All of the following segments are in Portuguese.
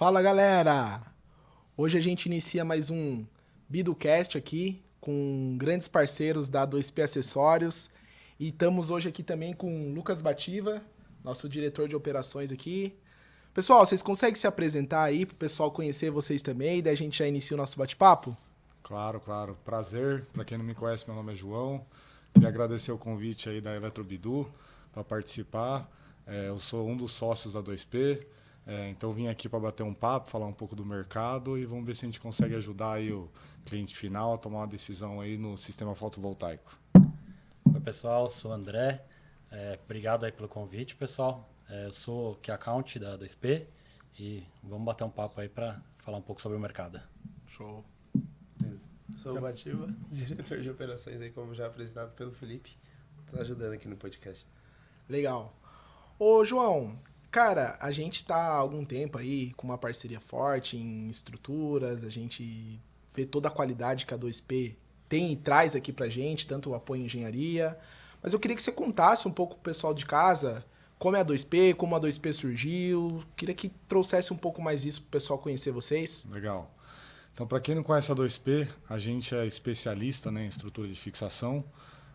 Fala galera! Hoje a gente inicia mais um BidoCast aqui com grandes parceiros da 2P Acessórios e estamos hoje aqui também com o Lucas Bativa, nosso diretor de operações aqui. Pessoal, vocês conseguem se apresentar aí para o pessoal conhecer vocês também e daí a gente já inicia o nosso bate-papo? Claro, claro. Prazer. Para quem não me conhece, meu nome é João. Queria agradecer o convite aí da Eletrobidu para participar. Eu sou um dos sócios da 2P, então vim aqui para bater um papo, falar um pouco do mercado e vamos ver se a gente consegue ajudar aí o cliente final a tomar uma decisão aí no sistema fotovoltaico. Oi pessoal, sou o André. Obrigado aí pelo convite, pessoal. Eu sou Key Account da 2P e vamos bater um papo aí para falar um pouco sobre o mercado. Show! Sou o Bativa, diretor de operações aí, como já apresentado pelo Felipe. Tá ajudando aqui no podcast. Legal. Ô João, cara, a gente tá há algum tempo aí com uma parceria forte em estruturas, a gente vê toda a qualidade que a 2P tem e traz aqui pra gente, tanto o apoio em engenharia. Mas eu queria que você contasse um pouco pro pessoal de casa como é a 2P, como a 2P surgiu. Queria que trouxesse um pouco mais isso pro pessoal conhecer vocês. Legal. Então, para quem não conhece a 2P, a gente é especialista, né, em estrutura de fixação.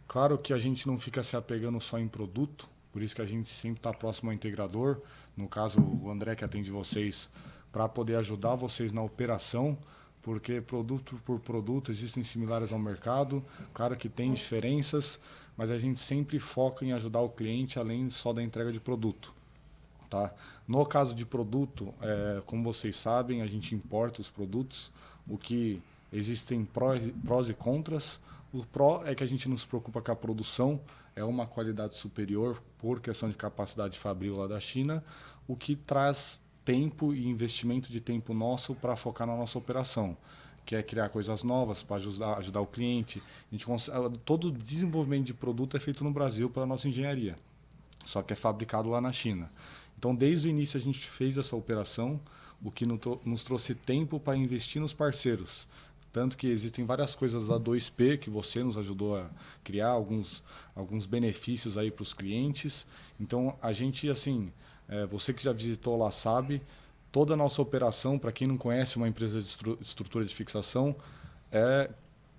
Claro que a gente não fica se apegando só em produto, por isso que a gente sempre está próximo ao integrador, no caso o André que atende vocês, para poder ajudar vocês na operação, porque produto por produto existem similares ao mercado, claro que tem diferenças, mas a gente sempre foca em ajudar o cliente além só da entrega de produto. Tá? No caso de produto, como vocês sabem, a gente importa os produtos, o que existem prós e contras. O pró é que a gente não se preocupa com a produção, é uma qualidade superior por questão de capacidade fabril lá da China, o que traz tempo e investimento de tempo nosso para focar na nossa operação, que é criar coisas novas para ajudar o cliente. Todo o desenvolvimento de produto é feito no Brasil pela nossa engenharia, só que é fabricado lá na China. Então, desde o início a gente fez essa operação, o que nos trouxe tempo para investir nos parceiros. Tanto que existem várias coisas da 2P que você nos ajudou a criar, alguns benefícios aí para os clientes. Então, a gente, assim, você que já visitou lá sabe, toda a nossa operação, para quem não conhece uma empresa de estrutura de fixação,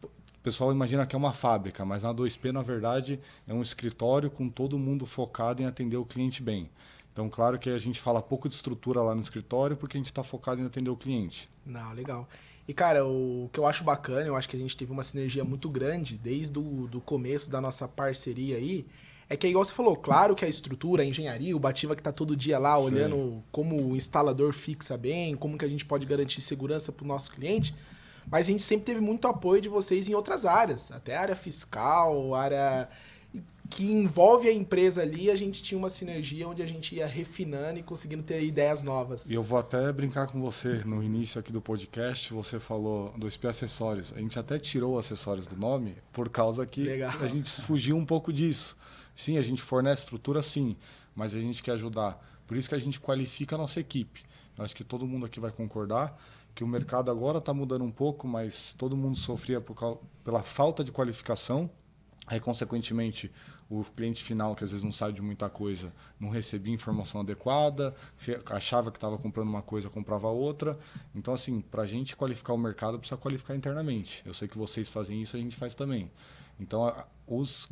o pessoal imagina que é uma fábrica, mas na 2P, na verdade, é um escritório com todo mundo focado em atender o cliente bem. Então, claro que a gente fala pouco de estrutura lá no escritório porque a gente está focado em atender o cliente. Não, legal. E, cara, o que eu acho bacana, eu acho que a gente teve uma sinergia muito grande desde o do começo da nossa parceria aí, é que, igual você falou, claro que a estrutura, a engenharia, o Bativa que tá todo dia lá Sim. olhando como o instalador fixa bem, como que a gente pode garantir segurança para o nosso cliente, mas a gente sempre teve muito apoio de vocês em outras áreas, até área fiscal, área que envolve a empresa ali, a gente tinha uma sinergia onde a gente ia refinando e conseguindo ter ideias novas. E eu vou até brincar com você no início aqui do podcast, você falou 2P Acessórios. A gente até tirou acessórios do nome por causa que Legal. a gente fugiu um pouco disso. Sim, a gente fornece estrutura sim, mas a gente quer ajudar. Por isso que a gente qualifica a nossa equipe. Eu acho que todo mundo aqui vai concordar que o mercado agora está mudando um pouco, mas todo mundo sofria pela falta de qualificação. Aí, consequentemente, o cliente final, que às vezes não sabe de muita coisa, não recebia informação adequada, achava que estava comprando uma coisa, comprava outra. Então, assim, para a gente qualificar o mercado, precisa qualificar internamente. Eu sei que vocês fazem isso, a gente faz também. Então, os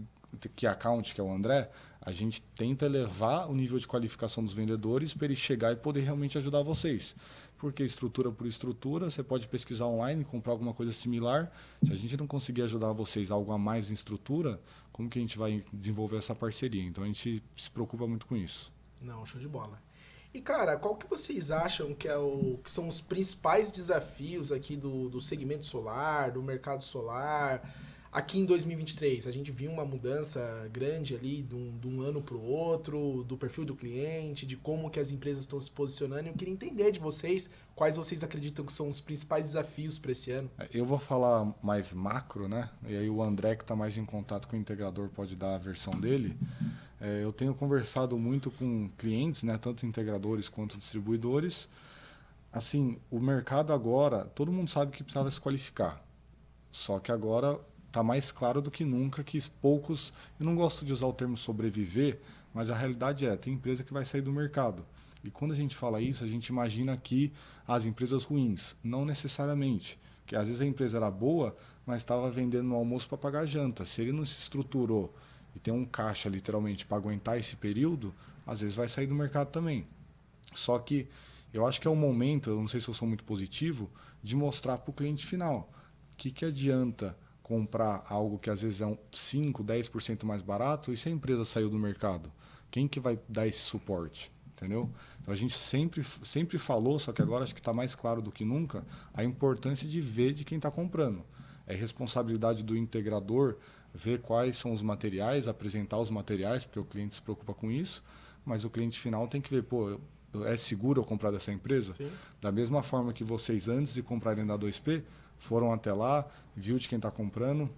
Key Account, que é o André, a gente tenta elevar o nível de qualificação dos vendedores para ele chegar e poder realmente ajudar vocês. Porque estrutura por estrutura, você pode pesquisar online, comprar alguma coisa similar. Se a gente não conseguir ajudar vocês algo a mais em estrutura, como que a gente vai desenvolver essa parceria? Então a gente se preocupa muito com isso. Não, show de bola. E, cara, qual que vocês acham que são os principais desafios aqui do segmento solar, do mercado solar, aqui em 2023? A gente viu uma mudança grande ali de um ano para o outro, do perfil do cliente, de como que as empresas estão se posicionando. E eu queria entender de vocês quais vocês acreditam que são os principais desafios para esse ano. Eu vou falar mais macro, né? E aí o André, que está mais em contato com o integrador, pode dar a versão dele. Eu tenho conversado muito com clientes, né, tanto integradores quanto distribuidores. Assim, o mercado agora, todo mundo sabe que precisava se qualificar. Só que agora está mais claro do que nunca que poucos, eu não gosto de usar o termo sobreviver, mas a realidade tem empresa que vai sair do mercado. E quando a gente fala isso, a gente imagina aqui as empresas ruins. Não necessariamente. Porque às vezes a empresa era boa, mas estava vendendo no almoço para pagar a janta. Se ele não se estruturou e tem um caixa, literalmente, para aguentar esse período, às vezes vai sair do mercado também. Só que eu acho que é o momento, eu não sei se eu sou muito positivo, de mostrar para o cliente final. O que adianta comprar algo que às vezes é 5, 10% mais barato e se a empresa saiu do mercado? Quem que vai dar esse suporte? Entendeu? Então a gente sempre falou, só que agora acho que está mais claro do que nunca, a importância de ver de quem está comprando. É responsabilidade do integrador ver quais são os materiais, apresentar os materiais, porque o cliente se preocupa com isso, mas o cliente final tem que ver, pô, é seguro eu comprar dessa empresa? Sim. Da mesma forma que vocês, antes de comprarem da 2P, foram até lá, viu de quem está comprando,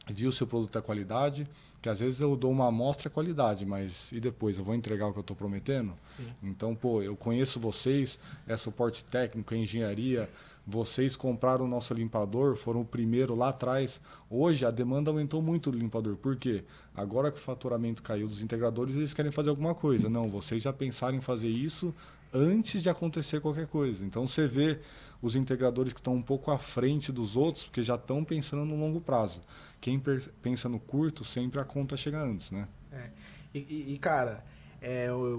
viu se o produto é qualidade, que às vezes eu dou uma amostra de qualidade, mas e depois? Eu vou entregar o que eu estou prometendo? Sim. Então, pô, eu conheço vocês, é suporte técnico, é engenharia, vocês compraram o nosso limpador, foram o primeiro lá atrás. Hoje a demanda aumentou muito do limpador. Por quê? Agora que o faturamento caiu dos integradores, eles querem fazer alguma coisa. Não, vocês já pensaram em fazer isso antes de acontecer qualquer coisa. Então você vê os integradores que estão um pouco à frente dos outros, porque já estão pensando no longo prazo. Quem pensa no curto, sempre a conta chega antes, né? Cara,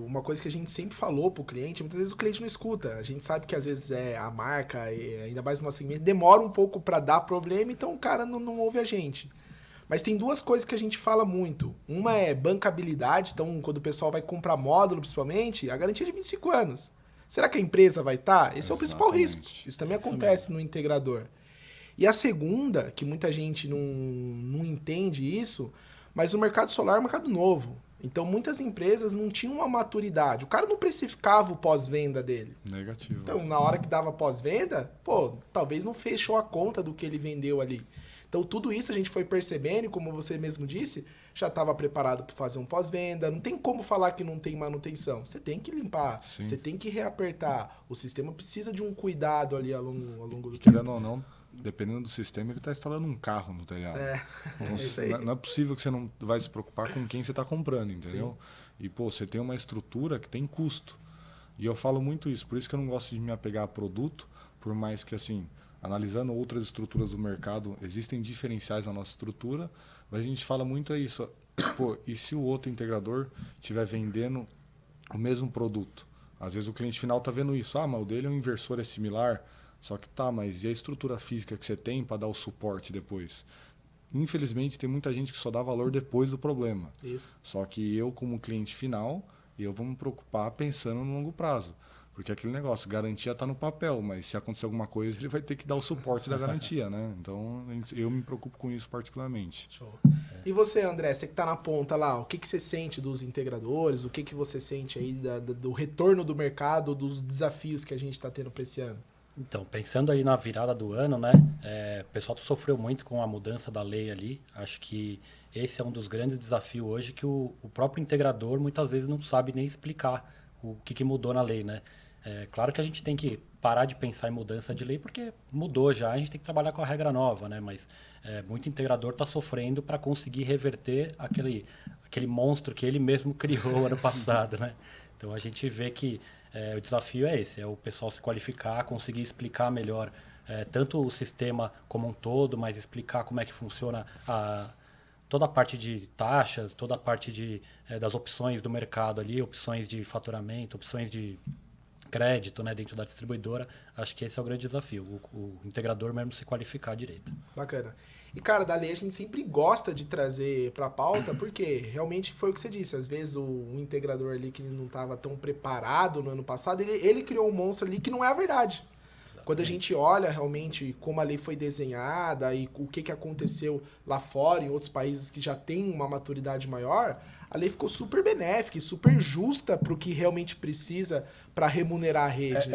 uma coisa que a gente sempre falou pro cliente, muitas vezes o cliente não escuta. A gente sabe que às vezes a marca, e ainda mais no nosso segmento, demora um pouco para dar problema, então o cara não ouve a gente. Mas tem duas coisas que a gente fala muito. Uma é bancabilidade, então quando o pessoal vai comprar módulo, principalmente, a garantia é de 25 anos. Será que a empresa vai estar? Esse é o principal risco. Isso também acontece no integrador. E a segunda, que muita gente não entende isso, mas o mercado solar é um mercado novo. Então muitas empresas não tinham uma maturidade. O cara não precificava o pós-venda dele. Negativo. Então, na hora que dava pós-venda, pô, talvez não fechou a conta do que ele vendeu ali. Então, tudo isso a gente foi percebendo e, como você mesmo disse, já estava preparado para fazer um pós-venda. Não tem como falar que não tem manutenção. Você tem que limpar, Sim. você tem que reapertar. O sistema precisa de um cuidado ali ao longo do tempo. Querendo ou não, dependendo do sistema, ele está instalando um carro no telhado. Então, isso aí. não é possível que você não vai se preocupar com quem você está comprando, entendeu? Sim. E, pô, você tem uma estrutura que tem custo. E eu falo muito isso, por isso que eu não gosto de me apegar a produto, por mais que, assim, analisando outras estruturas do mercado, existem diferenciais na nossa estrutura, mas a gente fala muito isso. Pô, e se o outro integrador estiver vendendo o mesmo produto? Às vezes o cliente final está vendo isso. Ah, mas o dele é um inversor, é similar. Só que tá, mas e a estrutura física que você tem para dar o suporte depois? Infelizmente, tem muita gente que só dá valor depois do problema. Isso. Só que eu, como cliente final, eu vou me preocupar pensando no longo prazo. Porque aquele negócio, garantia está no papel, mas se acontecer alguma coisa, ele vai ter que dar o suporte da garantia, né? Então, eu me preocupo com isso particularmente. Show. E você, André, você que está na ponta lá, o que você sente dos integradores? O que você sente aí do retorno do mercado, dos desafios que a gente está tendo para esse ano? Então, pensando aí na virada do ano, né? O pessoal sofreu muito com a mudança da lei ali. Acho que esse é um dos grandes desafios hoje, que o próprio integrador muitas vezes não sabe nem explicar o que mudou na lei, né? Claro que a gente tem que parar de pensar em mudança de lei, porque mudou já, a gente tem que trabalhar com a regra nova, né? Mas muito integrador está sofrendo para conseguir reverter aquele monstro que ele mesmo criou ano passado, né? Então a gente vê que o desafio é esse, é o pessoal se qualificar, conseguir explicar melhor tanto o sistema como um todo, mas explicar como é que funciona toda a parte de taxas, toda a parte das opções do mercado ali, opções de faturamento, opções de crédito, né, dentro da distribuidora. Acho que esse é o grande desafio, o integrador mesmo se qualificar direito. Bacana. E, cara, da lei a gente sempre gosta de trazer para a pauta, porque realmente foi o que você disse. Às vezes o integrador ali que não estava tão preparado no ano passado, ele criou um monstro ali que não é a verdade. Quando a gente olha realmente como a lei foi desenhada e o que aconteceu lá fora, em outros países que já têm uma maturidade maior, a lei ficou super benéfica e super justa para o que realmente precisa para remunerar a rede.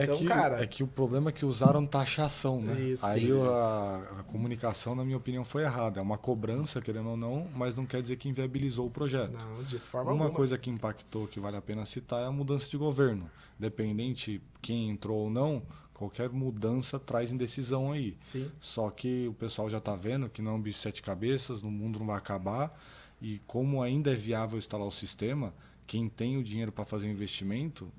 É que o problema é que usaram taxação, né? Isso, aí a comunicação, na minha opinião, foi errada. É uma cobrança, querendo ou não, mas não quer dizer que inviabilizou o projeto. Não, de forma alguma. alguma. Coisa que impactou, que vale a pena citar, é a mudança de governo. Independente quem entrou ou não, qualquer mudança traz indecisão aí. Sim. Só que o pessoal já está vendo que não é um bicho de 7 cabeças, o mundo não vai acabar. E como ainda é viável instalar o sistema, quem tem o dinheiro para fazer o investimento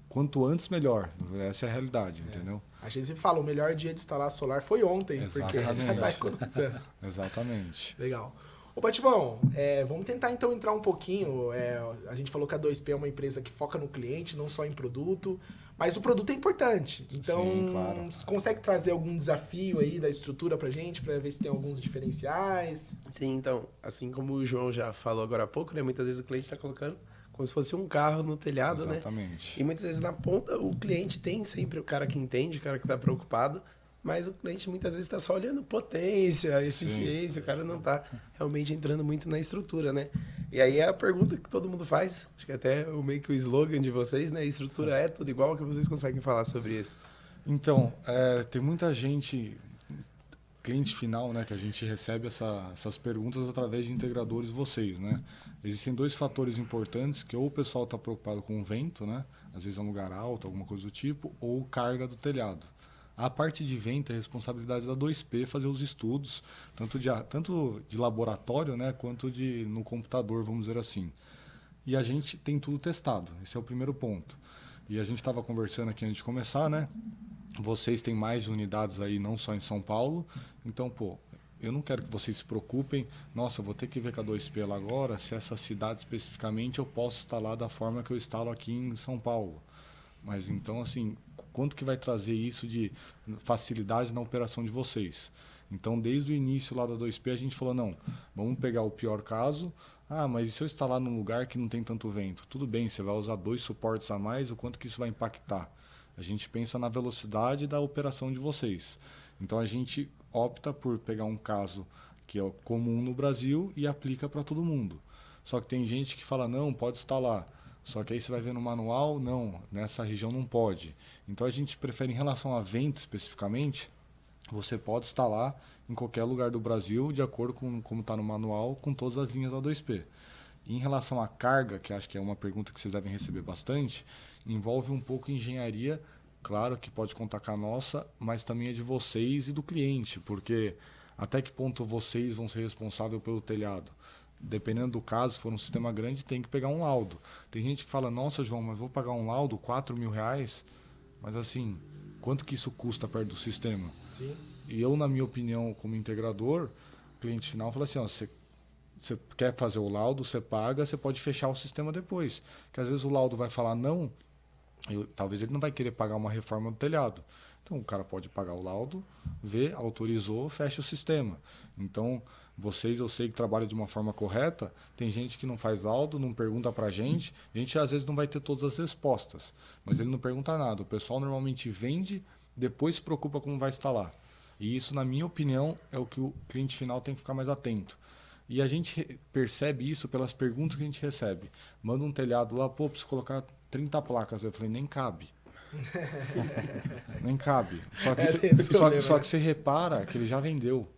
quanto antes, melhor. Essa é a realidade, entendeu? A gente sempre fala, o melhor dia de instalar solar foi ontem, porque já está economizando. Exatamente. Legal. Ô, Bativão, vamos tentar então entrar um pouquinho. A gente falou que a 2P é uma empresa que foca no cliente, não só em produto, mas o produto é importante. Então, Sim, claro. você consegue trazer algum desafio aí da estrutura pra gente, pra ver se tem alguns diferenciais? Sim, então, assim como o João já falou agora há pouco, né? Muitas vezes o cliente está colocando como se fosse um carro no telhado, Exatamente. né? E muitas vezes na ponta o cliente tem sempre o cara que entende, o cara que está preocupado, mas o cliente muitas vezes está só olhando potência, eficiência, o cara não está realmente entrando muito na estrutura, né? E aí é a pergunta que todo mundo faz, acho que até meio que o slogan de vocês, né? Estrutura é tudo igual, que vocês conseguem falar sobre isso? Então, tem muita gente, cliente final, né, que a gente recebe essas perguntas através de integradores vocês, né? Existem dois fatores importantes, que ou o pessoal está preocupado com o vento, né? Às vezes é um lugar alto, alguma coisa do tipo, ou carga do telhado. A parte de vento é responsabilidade da 2P fazer os estudos, tanto de laboratório, né, quanto no computador, vamos dizer assim. E a gente tem tudo testado, esse é o primeiro ponto. E a gente estava conversando aqui antes de começar, né? Vocês têm mais unidades aí, não só em São Paulo. Então, eu não quero que vocês se preocupem. Nossa, eu vou ter que ver com a 2P lá agora se essa cidade especificamente eu posso instalar da forma que eu instalo aqui em São Paulo. Mas então, assim, quanto que vai trazer isso de facilidade na operação de vocês? Então, desde o início lá da 2P, a gente falou, não, vamos pegar o pior caso. Mas e se eu instalar num lugar que não tem tanto vento? Tudo bem, você vai usar 2 suportes a mais, o quanto que isso vai impactar? A gente pensa na velocidade da operação de vocês. Então, a gente opta por pegar um caso que é comum no Brasil e aplica para todo mundo. Só que tem gente que fala, não, pode instalar. Só que aí você vai ver no manual, não, nessa região não pode. Então, a gente prefere, em relação a vento especificamente, você pode instalar em qualquer lugar do Brasil, de acordo com como está no manual, com todas as linhas da 2P. Em relação à carga, que acho que é uma pergunta que vocês devem receber bastante, envolve um pouco engenharia, claro que pode contar com a nossa, mas também é de vocês e do cliente, porque até que ponto vocês vão ser responsáveis pelo telhado? Dependendo do caso, se for um sistema grande, tem que pegar um laudo. Tem gente que fala, nossa, João, mas vou pagar um laudo, R$ 4.000, mas assim, quanto que isso custa perto do sistema? Sim. E eu, na minha opinião, como integrador, o cliente final fala assim, você quer fazer o laudo, você paga, você pode fechar o sistema depois. Porque às vezes o laudo vai falar não, talvez ele não vai querer pagar uma reforma do telhado. Então o cara pode pagar o laudo, vê, autorizou, fecha o sistema. Então, vocês, eu sei que trabalham de uma forma correta, tem gente que não faz laudo, não pergunta pra gente, a gente às vezes não vai ter todas as respostas, mas ele não pergunta nada. O pessoal normalmente vende, depois se preocupa como vai instalar. E isso, na minha opinião, é o que o cliente final tem que ficar mais atento. E a gente percebe isso pelas perguntas que a gente recebe. Manda um telhado lá, preciso colocar 30 placas. Eu falei, nem cabe. Nem cabe. Só que você repara que ele já vendeu.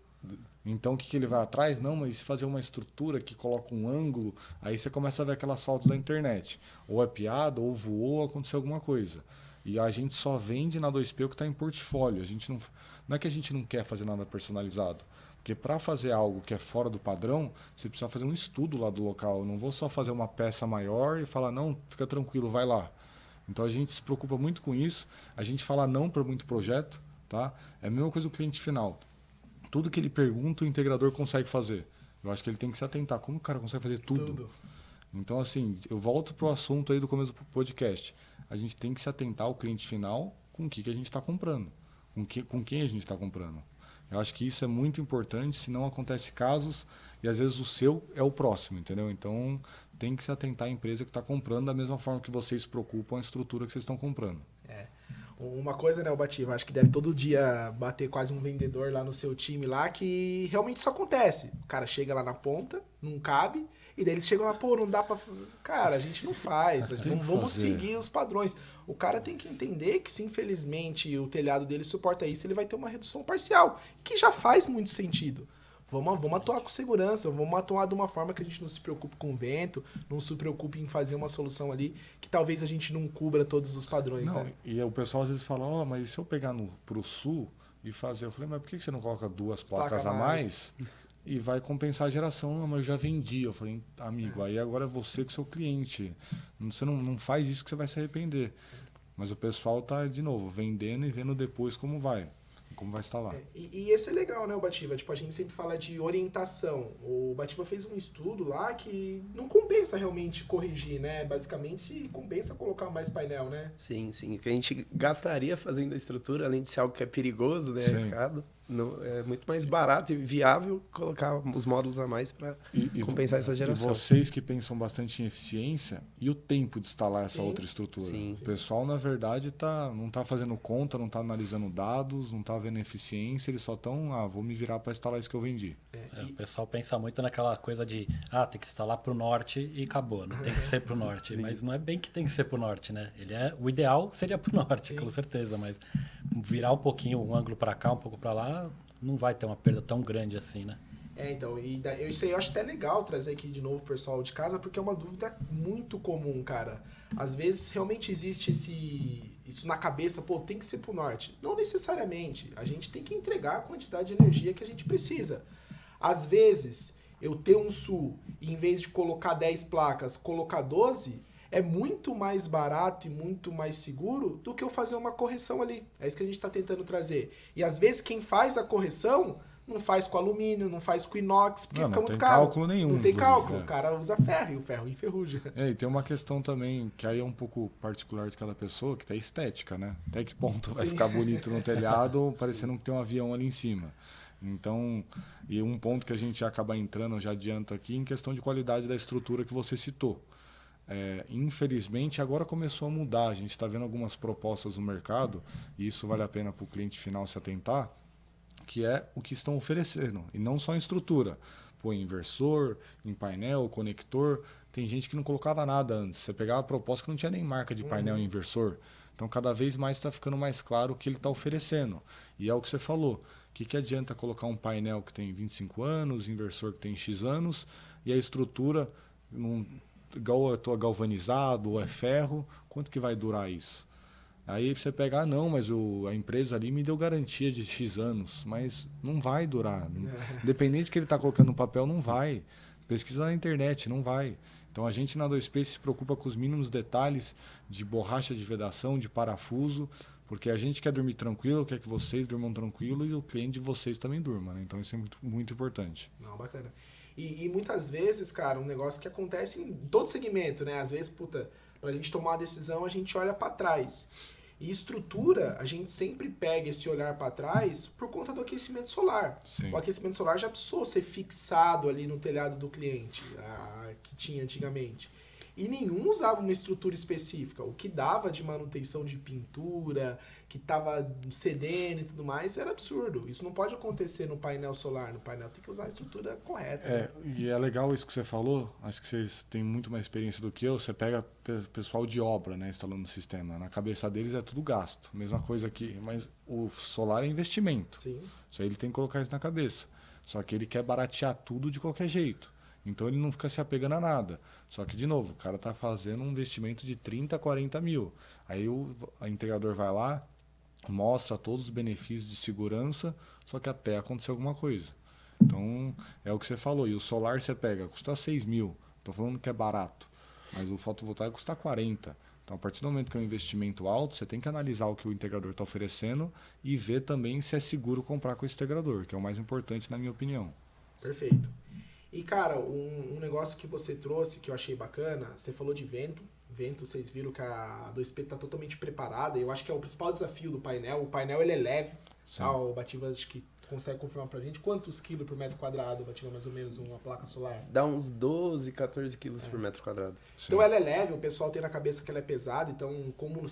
Então, o que ele vai atrás? Não, mas se fazer uma estrutura que coloca um ângulo, aí você começa a ver aquelas fotos da internet. Ou é piada, ou voou, ou aconteceu alguma coisa. E a gente só vende na 2P o que está em portfólio. A gente não é que a gente não quer fazer nada personalizado. Porque para fazer algo que é fora do padrão, você precisa fazer um estudo lá do local. Eu não vou só fazer uma peça maior e falar, não, fica tranquilo, vai lá. Então a gente se preocupa muito com isso. A gente fala não para muito projeto. Tá? É a mesma coisa do cliente final. Tudo que ele pergunta, o integrador consegue fazer. Eu acho que ele tem que se atentar. Como o cara consegue fazer tudo? Então, assim, eu volto para o assunto aí do começo do podcast. A gente tem que se atentar ao cliente final com o que a gente está comprando. Com quem a gente está comprando. Eu acho que isso é muito importante, senão acontece casos e às vezes o seu é o próximo, entendeu? Então, tem que se atentar à empresa que está comprando da mesma forma que vocês se preocupam a estrutura que vocês estão comprando. Uma coisa, né, o Bativa, acho que deve todo dia bater quase um vendedor lá no seu time lá, que realmente isso acontece. O cara chega lá na ponta, não cabe, e daí eles chegam lá, não dá pra... Cara, a gente não faz, não vamos seguir os padrões. O cara tem que entender que se infelizmente o telhado dele suporta isso, ele vai ter uma redução parcial, que já faz muito sentido. Vamos atuar com segurança, vamos atuar de uma forma que a gente não se preocupe com o vento, não se preocupe em fazer uma solução ali que talvez a gente não cubra todos os padrões. Não, né? E o pessoal às vezes fala, mas e se eu pegar pro sul e fazer? Eu falei, mas por que você não coloca 2 placas a mais e vai compensar a geração? Não, mas eu já vendi. Eu falei, amigo, aí agora é você com o seu cliente. Você não faz isso que você vai se arrepender. Mas o pessoal tá, de novo, vendendo e vendo depois como vai instalar. E esse é legal, né, o Batiba? Tipo, a gente sempre fala de orientação. O Batiba fez um estudo lá que não compensa realmente corrigir, né? Basicamente, compensa colocar mais painel, né? Sim, sim. O que a gente gastaria fazendo a estrutura, além de ser algo que é perigoso, né, Sim. arriscado, é muito mais barato e viável colocar os módulos a mais para compensar essa geração. E vocês que pensam bastante em eficiência e o tempo de instalar essa outra estrutura. Sim. O pessoal, na verdade, não está fazendo conta, não está analisando dados, não está vendo eficiência, eles só estão, vou me virar para instalar isso que eu vendi. O pessoal pensa muito naquela coisa de, tem que instalar para o norte e acabou, não tem que ser para o norte. Mas não é bem que tem que ser para o norte, né? O ideal seria para o norte, com certeza, mas virar um pouquinho um ângulo para cá, um pouco para lá, não vai ter uma perda tão grande assim, né? Então, isso aí eu acho até legal trazer aqui de novo o pessoal de casa, porque é uma dúvida muito comum, cara. Às vezes realmente existe isso na cabeça, tem que ser pro norte. Não necessariamente. A gente tem que entregar a quantidade de energia que a gente precisa. Às vezes, eu ter um sul e em vez de colocar 10 placas, colocar 12, é muito mais barato e muito mais seguro do que eu fazer uma correção ali. É isso que a gente está tentando trazer. E às vezes quem faz a correção não faz com alumínio, não faz com inox, porque fica muito caro. Não tem cálculo nenhum. Não tem cálculo. O cara usa ferro e o ferro enferruja. E tem uma questão também, que aí é um pouco particular de cada pessoa, que é estética, né? Até que ponto vai ficar bonito no telhado, parecendo que tem um avião ali em cima. Então, e um ponto que a gente acaba entrando, já adianto aqui, em questão de qualidade da estrutura que você citou. Infelizmente, agora começou a mudar. A gente está vendo algumas propostas no mercado, e isso vale a pena para o cliente final se atentar, que é o que estão oferecendo. E não só em estrutura. Em inversor, em painel, conector. Tem gente que não colocava nada antes. Você pegava a proposta que não tinha nem marca de painel e inversor. Então, cada vez mais está ficando mais claro o que ele está oferecendo. E é o que você falou. O que adianta colocar um painel que tem 25 anos, inversor que tem X anos, e a estrutura... igual é galvanizado ou é ferro, quanto que vai durar isso? Aí você pega, não, mas a empresa ali me deu garantia de X anos, mas não vai durar. Independente do que ele está colocando no papel, não vai. Pesquisa na internet, não vai. Então a gente na 2P se preocupa com os mínimos detalhes de borracha de vedação, de parafuso, porque a gente quer dormir tranquilo, quer que vocês durmam tranquilo e o cliente de vocês também durma, né? Então isso é muito, muito importante. Não, bacana. E muitas vezes, cara, um negócio que acontece em todo segmento, né? Às vezes, pra gente tomar uma decisão, a gente olha pra trás. E estrutura, a gente sempre pega esse olhar pra trás por conta do aquecimento solar. Sim. O aquecimento solar já precisou ser fixado ali no telhado do cliente, que tinha antigamente. E nenhum usava uma estrutura específica. O que dava de manutenção de pintura, que estava cedendo e tudo mais, era absurdo. Isso não pode acontecer no painel solar. No painel tem que usar a estrutura correta. Né? E é legal isso que você falou. Acho que vocês têm muito mais experiência do que eu. Você pega pessoal de obra, né, instalando o sistema. Na cabeça deles é tudo gasto. Mesma coisa aqui. Mas o solar é investimento. Sim. Isso aí ele tem que colocar isso na cabeça. Só que ele quer baratear tudo de qualquer jeito. Então ele não fica se apegando a nada. Só que, de novo, o cara está fazendo um investimento de 30, 40 mil. Aí o integrador vai lá, mostra todos os benefícios de segurança, só que até acontecer alguma coisa. Então, é o que você falou. E o solar você pega, custa 6 mil. Estou falando que é barato. Mas o fotovoltaico custa 40. Então, a partir do momento que é um investimento alto, você tem que analisar o que o integrador está oferecendo e ver também se é seguro comprar com esse integrador, que é o mais importante na minha opinião. Perfeito. E, cara, um negócio que você trouxe que eu achei bacana, você falou de vento. Vento, vocês viram que a 2P está totalmente preparada. Eu acho que é o principal desafio do painel. O painel ele é leve. Tá? O Batiba acho que consegue confirmar pra gente. Quantos quilos por metro quadrado, Batiba, mais ou menos, uma placa solar? Dá uns 12, 14 quilos por metro quadrado. Sim. Então ela é leve, o pessoal tem na cabeça que ela é pesada. Então, como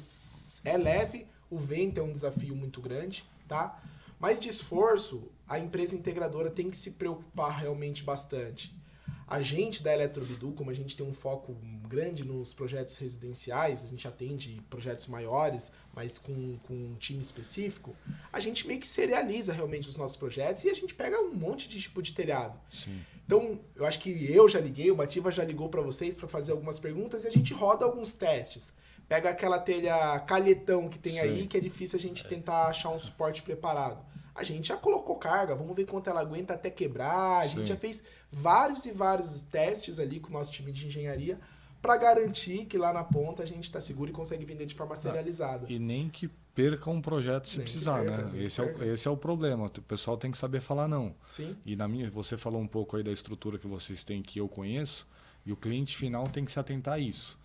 é leve, o vento é um desafio muito grande, tá? Mas de esforço, a empresa integradora tem que se preocupar realmente bastante. A gente da Eletrobidu, como a gente tem um foco grande nos projetos residenciais, a gente atende projetos maiores, mas com um time específico, a gente meio que serializa realmente os nossos projetos e a gente pega um monte de tipo de telhado. Sim. Então, eu acho que eu já liguei, o Batiba já ligou para vocês para fazer algumas perguntas e a gente roda alguns testes. Pega aquela telha calhetão que tem Sim. aí, que é difícil a gente tentar achar um suporte preparado. A gente já colocou carga, vamos ver quanto ela aguenta até quebrar. A gente já fez vários e vários testes ali com o nosso time de engenharia para garantir que lá na ponta a gente está seguro e consegue vender de forma serializada. E nem que perca um projeto se Nem que precisar, perca, né? nem que Esse é o problema. O pessoal tem que saber falar não. Sim. E você falou um pouco aí da estrutura que vocês têm que eu conheço, e o cliente final tem que se atentar a isso.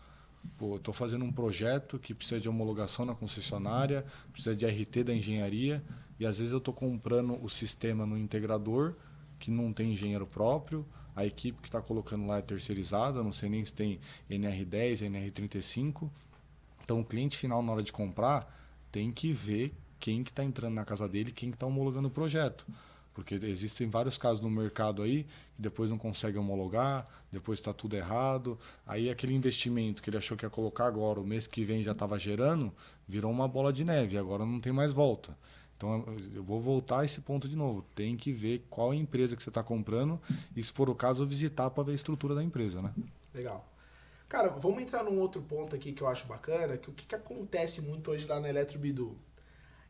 Pô, estou fazendo um projeto que precisa de homologação na concessionária, precisa de RT da engenharia, e às vezes eu estou comprando o sistema no integrador, que não tem engenheiro próprio, a equipe que está colocando lá é terceirizada, não sei nem se tem NR10, NR35. Então o cliente final, na hora de comprar, tem que ver quem que está entrando na casa dele, quem que está homologando o projeto. Porque existem vários casos no mercado aí que depois não consegue homologar, depois está tudo errado. Aí aquele investimento que ele achou que ia colocar agora, o mês que vem já estava gerando, virou uma bola de neve, agora não tem mais volta. Então eu vou voltar a esse ponto de novo. Tem que ver qual é a empresa que você está comprando e, se for o caso, visitar para ver a estrutura da empresa, né? Legal. Cara, vamos entrar num outro ponto aqui que eu acho bacana, que o que acontece muito hoje lá na Eletrobidu.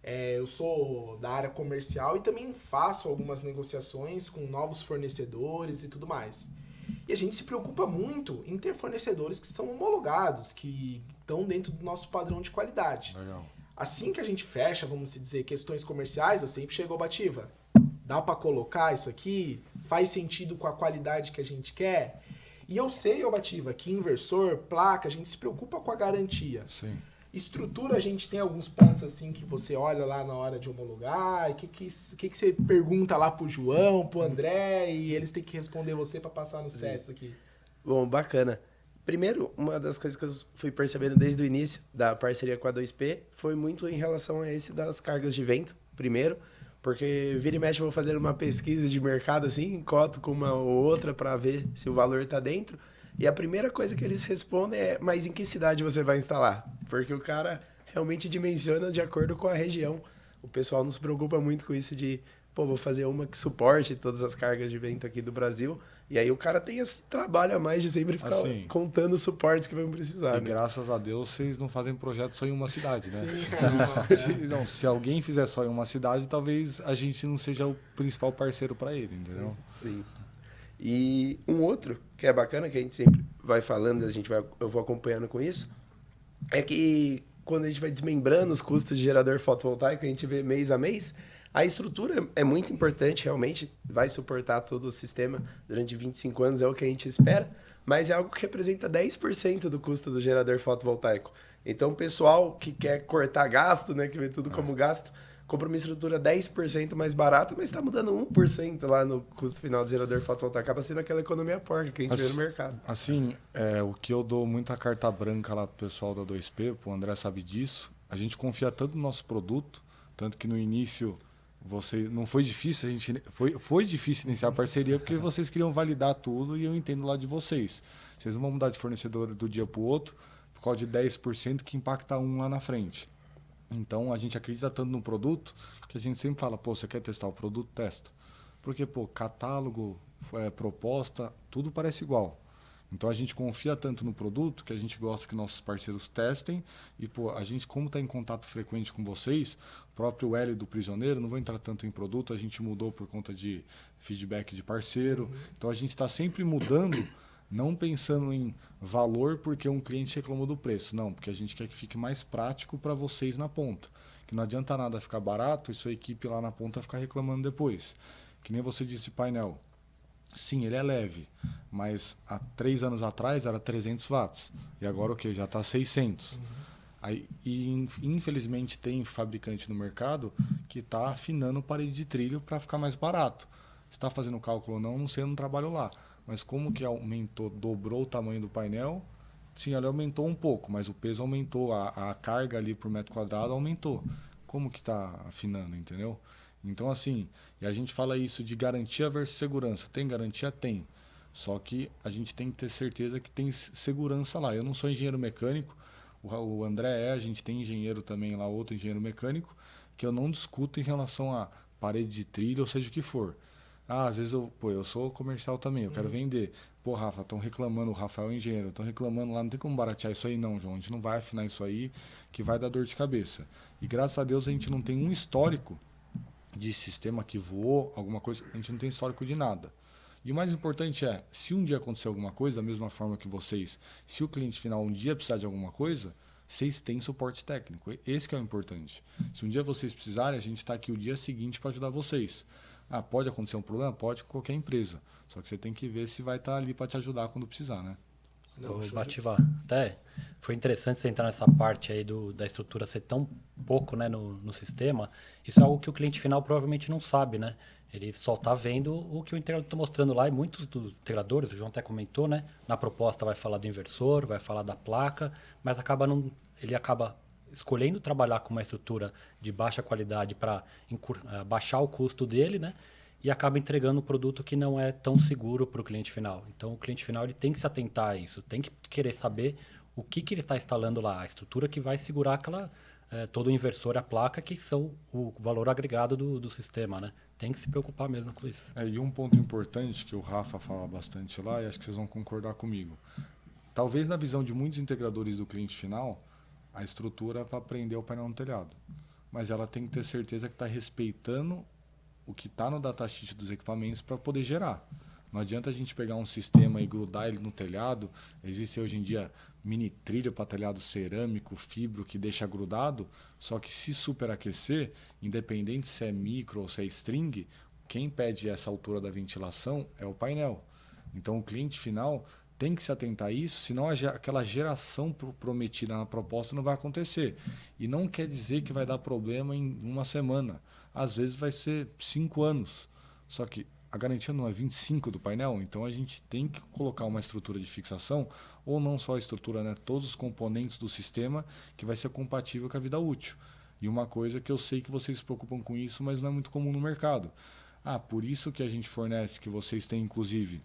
Eu sou da área comercial e também faço algumas negociações com novos fornecedores e tudo mais. E a gente se preocupa muito em ter fornecedores que são homologados, que estão dentro do nosso padrão de qualidade. Legal. Assim que a gente fecha, vamos dizer, questões comerciais, eu sempre chego ao Bativa. Dá para colocar isso aqui? Faz sentido com a qualidade que a gente quer? E eu sei, Bativa, que inversor, placa, a gente se preocupa com a garantia. Sim. Estrutura, a gente tem alguns pontos assim que você olha lá na hora de homologar. O que você pergunta lá pro João, pro André, e eles têm que responder você para passar no CES aqui? Bom, bacana. Primeiro, uma das coisas que eu fui percebendo desde o início da parceria com a 2P foi muito em relação a esse das cargas de vento, primeiro, porque vira e mexe eu vou fazer uma pesquisa de mercado assim, coto com uma ou outra para ver se o valor está dentro. E a primeira coisa que eles respondem é: mas em que cidade você vai instalar? Porque o cara realmente dimensiona de acordo com a região. O pessoal não se preocupa muito com isso de, pô, vou fazer uma que suporte todas as cargas de vento aqui do Brasil. E aí o cara tem esse trabalho a mais de sempre ficar Assim, contando os suportes que vão precisar. E né? graças a Deus vocês não fazem projeto só em uma cidade, né? Sim. Se alguém fizer só em uma cidade, talvez a gente não seja o principal parceiro para ele, entendeu? Sim. E um outro que é bacana, que a gente sempre vai falando, eu vou acompanhando com isso, é que quando a gente vai desmembrando os custos de gerador fotovoltaico, a gente vê mês a mês, a estrutura é muito importante, realmente, vai suportar todo o sistema durante 25 anos, é o que a gente espera, mas é algo que representa 10% do custo do gerador fotovoltaico. Então, o pessoal que quer cortar gasto, né, que vê tudo como gasto, compra uma estrutura 10% mais barata, mas está mudando 1% lá no custo final do gerador fotovoltaico. Acaba sendo aquela economia porca que a gente vê no mercado. Assim, o que eu dou muita carta branca lá pro pessoal da 2P, o André sabe disso, a gente confia tanto no nosso produto, tanto que no início não foi difícil, foi difícil iniciar a parceria porque vocês queriam validar tudo e eu entendo lá de vocês. Vocês não vão mudar de fornecedor do dia para o outro por causa de 10% que impacta um lá na frente. Então, a gente acredita tanto no produto que a gente sempre fala, pô, você quer testar o produto? Testa. Porque, pô, catálogo, proposta, tudo parece igual. Então, a gente confia tanto no produto que a gente gosta que nossos parceiros testem. E, pô, a gente, como está em contato frequente com vocês, o próprio L do Prisioneiro, não vou entrar tanto em produto, a gente mudou por conta de feedback de parceiro. Então, a gente está sempre mudando, não pensando em valor porque um cliente reclamou do preço. Não, porque a gente quer que fique mais prático para vocês na ponta. Que não adianta nada ficar barato e sua equipe lá na ponta ficar reclamando depois. Que nem você disse, painel. Sim, ele é leve, mas há 3 anos atrás era 300 watts. E agora o quê? Já está 600. Aí, e infelizmente tem fabricante no mercado que está afinando parede de trilho para ficar mais barato. Se está fazendo cálculo ou não, não sei, eu não trabalho lá. Mas como que aumentou, dobrou o tamanho do painel? Sim, ele aumentou um pouco, mas o peso aumentou, a carga ali por metro quadrado aumentou. Como que está afinando, entendeu? Então, assim, e a gente fala isso de garantia versus segurança. Tem garantia? Tem. Só que a gente tem que ter certeza que tem segurança lá. Eu não sou engenheiro mecânico, o André a gente tem engenheiro também lá, outro engenheiro mecânico, que eu não discuto em relação a parede de trilho, ou seja o que for. Às vezes eu sou comercial também, eu quero vender. Pô, Rafa, estão reclamando, o Rafael é engenheiro, estão reclamando lá, não tem como baratear isso aí não, João. A gente não vai afinar isso aí, que vai dar dor de cabeça. E graças a Deus a gente não tem um histórico de sistema que voou, alguma coisa, a gente não tem histórico de nada. E o mais importante é, se um dia acontecer alguma coisa, da mesma forma que vocês, se o cliente final um dia precisar de alguma coisa, vocês têm suporte técnico. Esse que é o importante. Se um dia vocês precisarem, a gente está aqui o dia seguinte para ajudar vocês. Ah, pode acontecer um problema? Pode com qualquer empresa. Só que você tem que ver se vai estar ali para te ajudar quando precisar, né? Não, Ô, show Bativar, até foi interessante você entrar nessa parte aí da estrutura ser tão pouco, né, no sistema. Isso é algo que o cliente final provavelmente não sabe, né? Ele só está vendo o que o integrador está mostrando lá, e muitos dos integradores, o João até comentou, né? Na proposta vai falar do inversor, vai falar da placa, mas ele acaba escolhendo trabalhar com uma estrutura de baixa qualidade para baixar o custo dele, né? E acaba entregando um produto que não é tão seguro para o cliente final. Então, o cliente final ele tem que se atentar a isso, tem que querer saber o que ele está instalando lá, a estrutura que vai segurar todo o inversor e a placa, que são o valor agregado do sistema, né? Tem que se preocupar mesmo com isso. E um ponto importante que o Rafa fala bastante lá, e acho que vocês vão concordar comigo. Talvez na visão de muitos integradores do cliente final, a estrutura é para prender o painel no telhado. Mas ela tem que ter certeza que está respeitando o que está no datasheet dos equipamentos para poder gerar. Não adianta a gente pegar um sistema e grudar ele no telhado. Existe hoje em dia mini trilha para telhado cerâmico, fibro, que deixa grudado. Só que se superaquecer, independente se é micro ou se é string, quem pede essa altura da ventilação é o painel. Então o cliente final tem que se atentar a isso, senão aquela geração prometida na proposta não vai acontecer. E não quer dizer que vai dar problema em uma semana. Às vezes vai ser 5 anos. Só que a garantia não é 25 do painel, então a gente tem que colocar uma estrutura de fixação, ou não só a estrutura, né? Todos os componentes do sistema que vai ser compatível com a vida útil. E uma coisa que eu sei que vocês se preocupam com isso, mas não é muito comum no mercado. Por isso que a gente fornece, que vocês têm inclusive,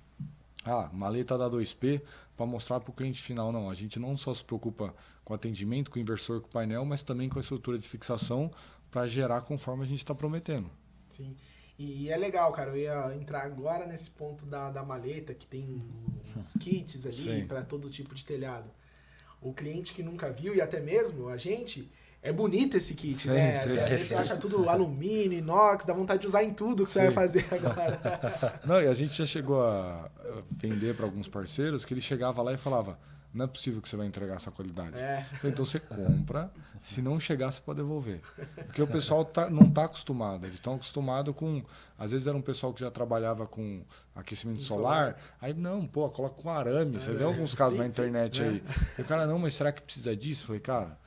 maleta da 2P para mostrar para o cliente final. Não, a gente não só se preocupa com atendimento, com o inversor, com o painel, mas também com a estrutura de fixação para gerar conforme a gente está prometendo. Sim. E é legal, cara. Eu ia entrar agora nesse ponto da maleta, que tem uns kits ali para todo tipo de telhado. O cliente que nunca viu, e até mesmo a gente, é bonito esse kit, né? Às vezes você acha tudo alumínio, inox, dá vontade de usar em tudo que você vai fazer agora. Não, e a gente já chegou a vender para alguns parceiros que ele chegava lá e falava: não é possível que você vai entregar essa qualidade. Então você compra, se não chegar, você pode devolver. Porque o pessoal não está acostumado. Eles estão acostumados com... Às vezes era um pessoal que já trabalhava com aquecimento solar. Aí, não, coloca com arame. Você vê alguns casos na internet aí. E o cara, não, mas será que precisa disso? Eu falei, cara,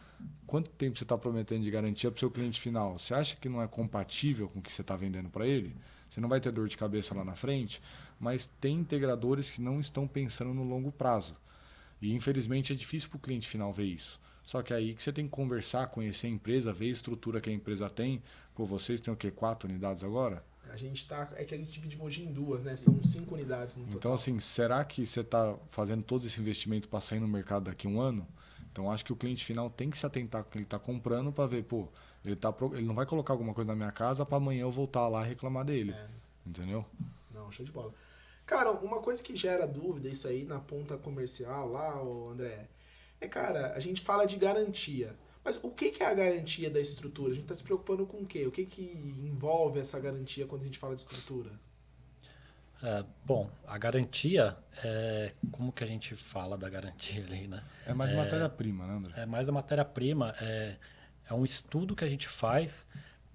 quanto tempo você está prometendo de garantia para o seu cliente final? Você acha que não é compatível com o que você está vendendo para ele? Você não vai ter dor de cabeça lá na frente? Mas tem integradores que não estão pensando no longo prazo. E, infelizmente, é difícil para o cliente final ver isso. Só que é aí que você tem que conversar, conhecer a empresa, ver a estrutura que a empresa tem. Vocês têm o quê? 4 unidades agora? A gente é que a gente divide Mogi em 2, né? São 5 unidades no total. Então, assim, será que você está fazendo todo esse investimento para sair no mercado daqui a um ano? Então, acho que o cliente final tem que se atentar com o que ele está comprando para ver, ele não vai colocar alguma coisa na minha casa para amanhã eu voltar lá e reclamar dele. Entendeu? Não, show de bola. Cara, uma coisa que gera dúvida, isso aí na ponta comercial lá, André, cara, a gente fala de garantia. Mas o que é a garantia da estrutura? A gente está se preocupando com o quê? O que envolve essa garantia quando a gente fala de estrutura? Bom, a garantia, como que a gente fala da garantia ali, né? É mais matéria-prima, né, André? É mais a matéria-prima. É um estudo que a gente faz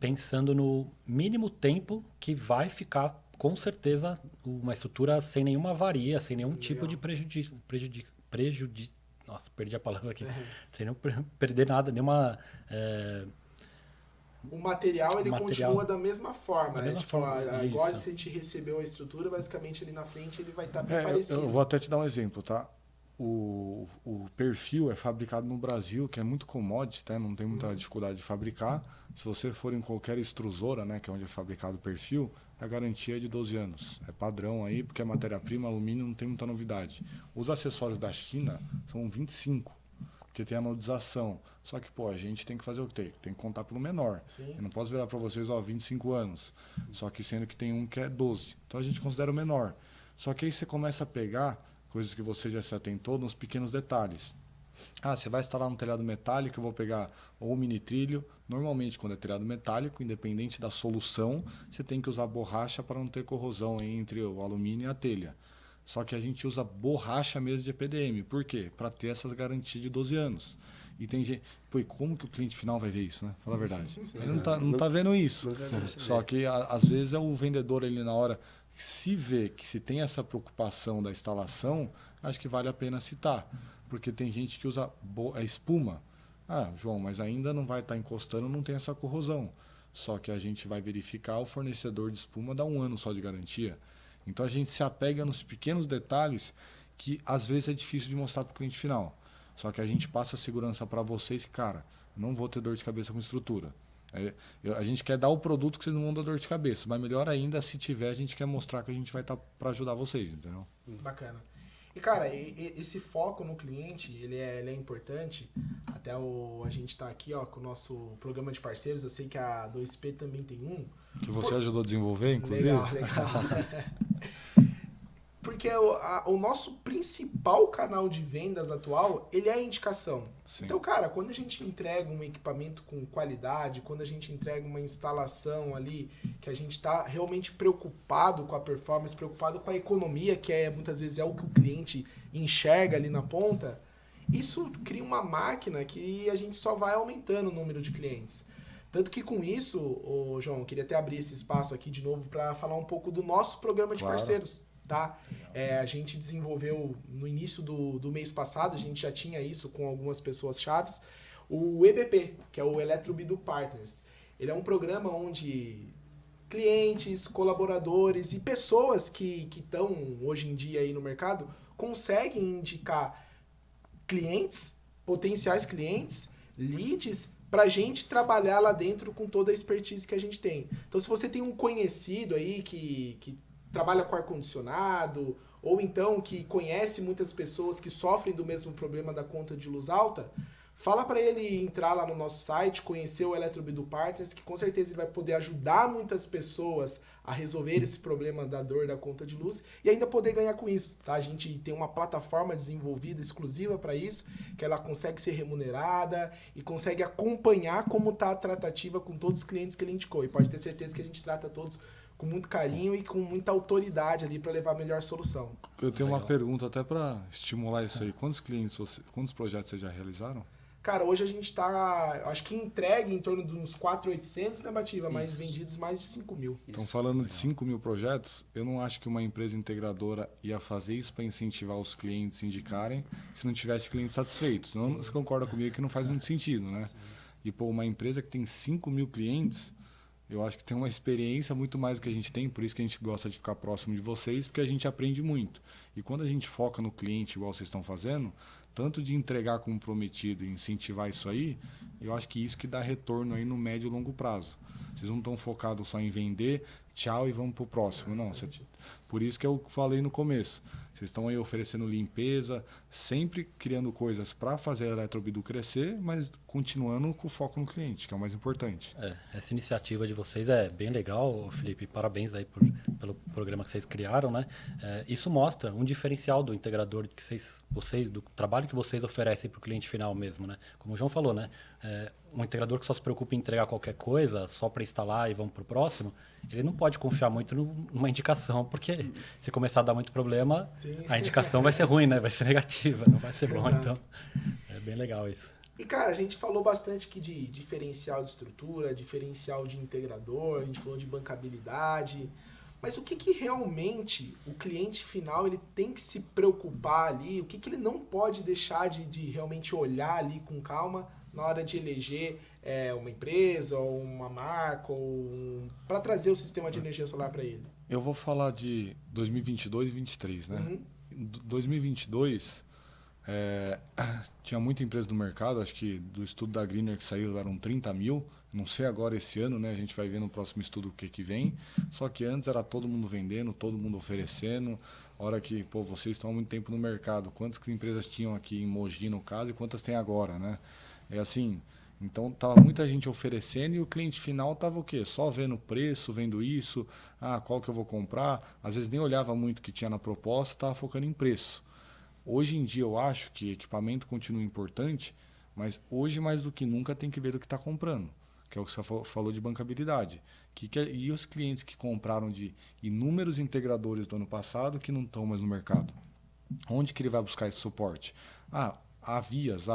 pensando no mínimo tempo que vai ficar, com certeza, uma estrutura sem nenhuma avaria, sem nenhum tipo de prejuízo. Nossa, perdi a palavra aqui. Sem não perder nada, nenhuma... O material, continua da mesma forma. Igual se a gente recebeu a estrutura, basicamente ali na frente ele vai estar bem parecido. Eu vou até te dar um exemplo, tá? O perfil é fabricado no Brasil, que é muito commodity, tá? Não tem muita dificuldade de fabricar. Se você for em qualquer extrusora, né, que é onde é fabricado o perfil, a garantia é de 12 anos. É padrão aí, porque é matéria-prima, alumínio, não tem muita novidade. Os acessórios da China são 25, porque tem a anodização. Só que, a gente tem que fazer o que tem? Tem que contar pelo menor. Sim. Eu não posso virar para vocês, 25 anos. Só que sendo que tem um que é 12. Então a gente considera o menor. Só que aí você começa a pegar coisas que você já se atentou nos pequenos detalhes. Você vai instalar um telhado metálico, eu vou pegar ou mini trilho. Normalmente, quando é telhado metálico, independente da solução, você tem que usar borracha para não ter corrosão entre o alumínio e a telha. Só que a gente usa borracha mesmo de EPDM. Por quê? Para ter essas garantias de 12 anos. E tem gente... Pô, e como que o cliente final vai ver isso, né? Fala a verdade. Ele não tá vendo isso. Só que, às vezes, é o vendedor ali na hora... Se vê que se tem essa preocupação da instalação, acho que vale a pena citar. Porque tem gente que usa espuma. João, mas ainda não vai estar encostando, não tem essa corrosão. Só que a gente vai verificar, o fornecedor de espuma dá 1 ano só de garantia. Então a gente se apega nos pequenos detalhes que às vezes é difícil de mostrar para o cliente final. Só que a gente passa a segurança para vocês que, cara, não vou ter dor de cabeça com estrutura. A gente quer dar o produto que vocês não vão dar dor de cabeça, mas melhor ainda, se tiver, a gente quer mostrar que a gente vai estar para ajudar vocês, entendeu? Bacana. E, cara, esse foco no cliente, ele é importante. Até a gente está aqui com o nosso programa de parceiros. Eu sei que a 2P também tem um. Que você ajudou a desenvolver, inclusive? Legal. Porque o nosso principal canal de vendas atual, ele é a indicação. Sim. Então, cara, quando a gente entrega um equipamento com qualidade, quando a gente entrega uma instalação ali, que a gente está realmente preocupado com a performance, preocupado com a economia, que muitas vezes é o que o cliente enxerga ali na ponta, isso cria uma máquina que a gente só vai aumentando o número de clientes. Tanto que com isso, João, eu queria até abrir esse espaço aqui de novo para falar um pouco do nosso programa de parceiros. Tá? A gente desenvolveu no início do mês passado, a gente já tinha isso com algumas pessoas chaves, o EBP, que é o Eletrobidu Partners. Ele é um programa onde clientes, colaboradores e pessoas que estão hoje em dia aí no mercado conseguem indicar clientes, potenciais clientes, leads, para a gente trabalhar lá dentro com toda a expertise que a gente tem. Então, se você tem um conhecido aí que trabalha com ar-condicionado, ou então que conhece muitas pessoas que sofrem do mesmo problema da conta de luz alta, fala para ele entrar lá no nosso site, conhecer o Eletrobidu Partners, que com certeza ele vai poder ajudar muitas pessoas a resolver esse problema da dor da conta de luz e ainda poder ganhar com isso. Tá? A gente tem uma plataforma desenvolvida exclusiva para isso, que ela consegue ser remunerada e consegue acompanhar como está a tratativa com todos os clientes que ele indicou. E pode ter certeza que a gente trata todos com muito carinho e com muita autoridade ali para levar a melhor solução. Eu tenho uma pergunta até para estimular isso aí. Quantos projetos vocês já realizaram? Cara, hoje a gente está, acho que entregue em torno de uns 4.800, né, Bativa? Mas vendidos mais de 5.000. Então, falando de 5.000 projetos, eu não acho que uma empresa integradora ia fazer isso para incentivar os clientes a indicarem se não tivesse clientes satisfeitos. Senão, você concorda comigo que não faz muito sentido, né? Sim. E, uma empresa que tem 5.000 clientes, eu acho que tem uma experiência muito mais do que a gente tem, por isso que a gente gosta de ficar próximo de vocês, porque a gente aprende muito. E quando a gente foca no cliente, igual vocês estão fazendo, tanto de entregar como prometido e incentivar isso aí, eu acho que isso que dá retorno aí no médio e longo prazo. Vocês não estão focados só em vender, tchau e vamos para o próximo. Não, por isso que eu falei no começo. Vocês estão aí oferecendo limpeza, sempre criando coisas para fazer a Eletrobidu crescer, mas continuando com o foco no cliente, que é o mais importante. Essa iniciativa de vocês é bem legal, Felipe. Parabéns aí pelo programa que vocês criaram, né? Isso mostra um diferencial do integrador que vocês do trabalho que vocês oferecem para o cliente final mesmo, né? Como o João falou, né? Um integrador que só se preocupa em entregar qualquer coisa só para instalar e vamos para o próximo, ele não pode confiar muito numa indicação, porque se começar a dar muito problema, a indicação vai ser ruim, né? Vai ser negativa, não vai ser bom. Então, é bem legal isso. E, cara, a gente falou bastante aqui de diferencial de estrutura, diferencial de integrador, a gente falou de bancabilidade, mas o que realmente o cliente final ele tem que se preocupar ali, o que ele não pode deixar de realmente olhar ali com calma na hora de eleger uma empresa ou uma marca para trazer o sistema de energia solar para ele? Eu vou falar de 2022 e 2023, né? Uhum. Em 2022, tinha muita empresa no mercado, acho que do estudo da Greener que saiu eram 30.000, não sei agora esse ano, né? A gente vai ver no próximo estudo o que vem, só que antes era todo mundo vendendo, todo mundo oferecendo, hora que, vocês estão há muito tempo no mercado, quantas empresas tinham aqui em Mogi no caso e quantas tem agora, né? É assim, então tava muita gente oferecendo e o cliente final tava o quê? Só vendo o preço, vendo isso, qual que eu vou comprar, às vezes nem olhava muito o que tinha na proposta, tava focando em preço. Hoje em dia eu acho que equipamento continua importante, mas hoje mais do que nunca tem que ver o que está comprando, que é o que você falou de bancabilidade. E os clientes que compraram de inúmeros integradores do ano passado que não estão mais no mercado? Onde que ele vai buscar esse suporte? A Vias,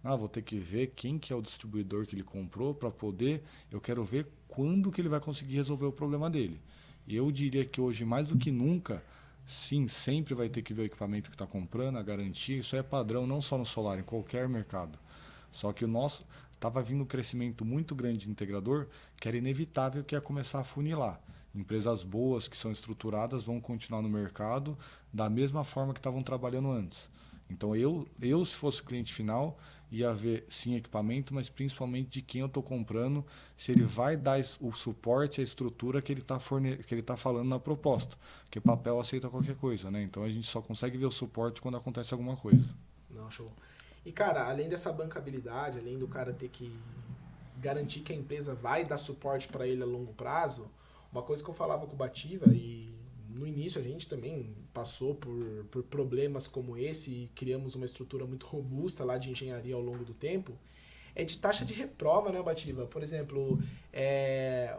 vou ter que ver quem que é o distribuidor que ele comprou para poder, eu quero ver quando que ele vai conseguir resolver o problema dele. E eu diria que hoje, mais do que nunca, sim, sempre vai ter que ver o equipamento que está comprando, a garantia, isso é padrão não só no solar, em qualquer mercado. Só que o nosso estava vindo um crescimento muito grande de integrador, que era inevitável que ia começar a funilar. Empresas boas que são estruturadas vão continuar no mercado da mesma forma que estavam trabalhando antes. Então eu se fosse cliente final, ia ver sim equipamento, mas principalmente de quem eu estou comprando, se ele vai dar o suporte, a estrutura que ele está falando na proposta. Porque papel aceita qualquer coisa, né? Então a gente só consegue ver o suporte quando acontece alguma coisa. Não, show. E, cara, além dessa bancabilidade, além do cara ter que garantir que a empresa vai dar suporte para ele a longo prazo, uma coisa que eu falava com o Bativa, e no início a gente também passou por problemas como esse e criamos uma estrutura muito robusta lá de engenharia ao longo do tempo, é de taxa de reprova, né, Bativa? Por exemplo,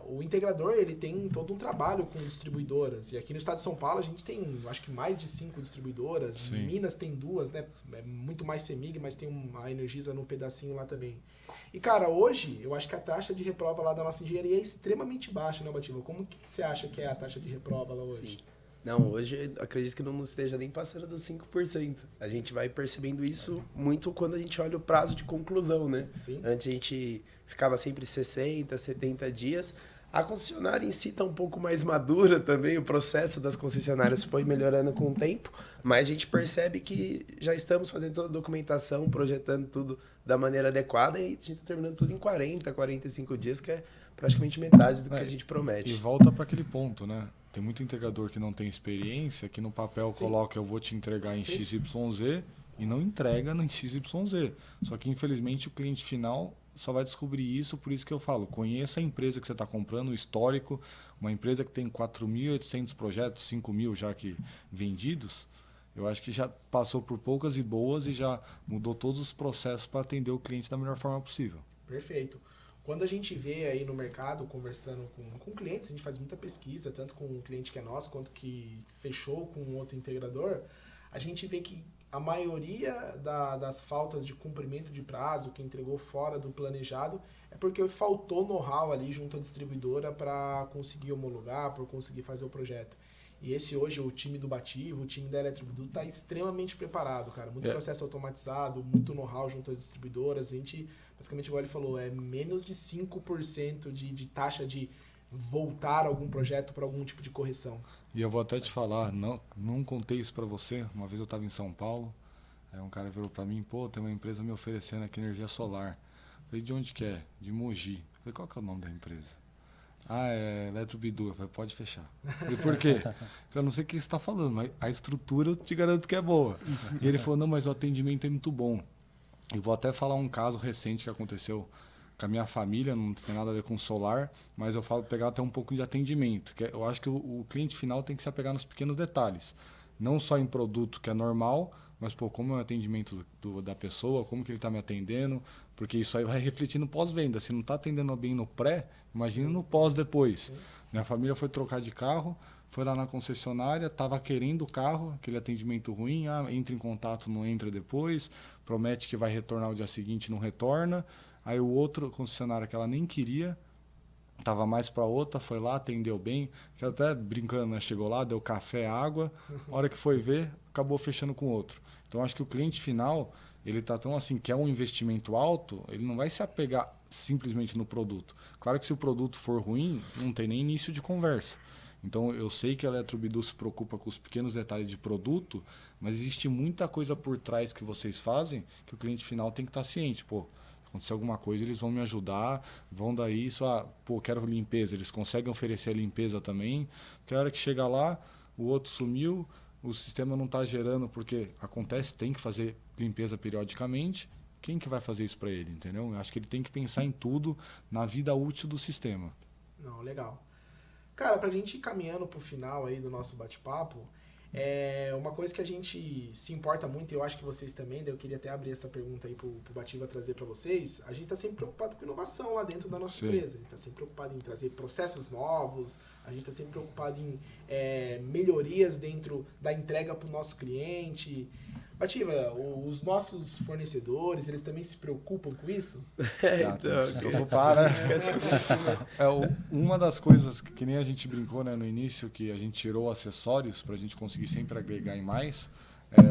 o integrador ele tem todo um trabalho com distribuidoras. E aqui no estado de São Paulo a gente tem, acho que mais de 5 distribuidoras. Sim. Em Minas tem 2, né? É muito mais CEMIG, mas tem a Energisa num pedacinho lá também. E, cara, hoje eu acho que a taxa de reprova lá da nossa engenharia é extremamente baixa, né, Bativa? Como que você acha que é a taxa de reprova lá hoje? Sim. Não, hoje acredito que não esteja nem passando dos 5%. A gente vai percebendo isso muito quando a gente olha o prazo de conclusão, né? Sim. Antes a gente ficava sempre 60, 70 dias. A concessionária em si está um pouco mais madura também, o processo das concessionárias foi melhorando com o tempo, mas a gente percebe que já estamos fazendo toda a documentação, projetando tudo da maneira adequada e a gente está terminando tudo em 40, 45 dias, que é praticamente metade do que a gente promete. E volta para aquele ponto, né? Tem muito integrador que não tem experiência, que no papel Sim. coloca eu vou te entregar em Sim. XYZ e não entrega em XYZ. Só que infelizmente o cliente final só vai descobrir isso, por isso que eu falo, conheça a empresa que você está comprando, o histórico, uma empresa que tem 4.800 projetos, 5.000 já que vendidos, eu acho que já passou por poucas e boas e já mudou todos os processos para atender o cliente da melhor forma possível. Perfeito. Quando a gente vê aí no mercado, conversando com clientes, a gente faz muita pesquisa, tanto com um cliente que é nosso, quanto que fechou com um outro integrador, a gente vê que a maioria das faltas de cumprimento de prazo, que entregou fora do planejado, é porque faltou know-how ali junto à distribuidora para conseguir homologar, para conseguir fazer o projeto. E esse hoje, o time do Bativo, o time da Eletrobidu está extremamente preparado, cara. Muito processo automatizado, muito know-how junto às distribuidoras. A gente, basicamente, igual ele falou, é menos de 5% de taxa de voltar algum projeto para algum tipo de correção. E eu vou até te falar, não contei isso para você. Uma vez eu estava em São Paulo, aí um cara virou para mim, tem uma empresa me oferecendo aqui energia solar. Eu falei, de onde que é? De Mogi. Eu falei, qual que é o nome da empresa? É Eletrobidu. Eu falei, pode fechar. E por quê? Eu não sei o que você está falando, mas a estrutura eu te garanto que é boa. E ele falou, não, mas o atendimento é muito bom. Eu vou até falar um caso recente que aconteceu com a minha família, não tem nada a ver com solar, mas eu falo pegar até um pouco de atendimento. Que eu acho que o cliente final tem que se apegar nos pequenos detalhes. Não só em produto, que é normal, mas como é o atendimento da pessoa, como que ele está me atendendo, porque isso aí vai refletir no pós-venda. Se não está atendendo bem no pré, imagina no pós depois. Minha família foi trocar de carro, foi lá na concessionária, estava querendo o carro, aquele atendimento ruim, entra em contato, não entra depois, promete que vai retornar o dia seguinte, não retorna. Aí o outro concessionário que ela nem queria, estava mais para outra, foi lá, atendeu bem, que até brincando, né? Chegou lá, deu café, água, a hora que foi ver, acabou fechando com outro. Então acho que o cliente final, ele está tão assim, quer um investimento alto, ele não vai se apegar simplesmente no produto. Claro que se o produto for ruim, não tem nem início de conversa. Então eu sei que a Eletrobidu se preocupa com os pequenos detalhes de produto, mas existe muita coisa por trás que vocês fazem que o cliente final tem que estar ciente. Acontecer alguma coisa, eles vão me ajudar, vão dar isso, quero limpeza, eles conseguem oferecer a limpeza também, porque a hora que chega lá, o outro sumiu, o sistema não está gerando, porque acontece, tem que fazer limpeza periodicamente, quem que vai fazer isso para ele, entendeu? Eu acho que ele tem que pensar em tudo na vida útil do sistema. Não, legal. Cara, pra gente ir caminhando pro final aí do nosso bate-papo, Uma coisa que a gente se importa muito, e eu acho que vocês também, daí eu queria até abrir essa pergunta aí pro Bativa trazer para vocês, a gente está sempre preocupado com inovação lá dentro da nossa empresa, a gente está sempre preocupado em trazer processos novos, a gente está sempre preocupado em melhorias dentro da entrega para o nosso cliente. Bativa, os nossos fornecedores, eles também se preocupam com isso? Tem que se preocupar, né? Uma das coisas que nem a gente brincou, né, no início, que a gente tirou acessórios para a gente conseguir sempre agregar em mais.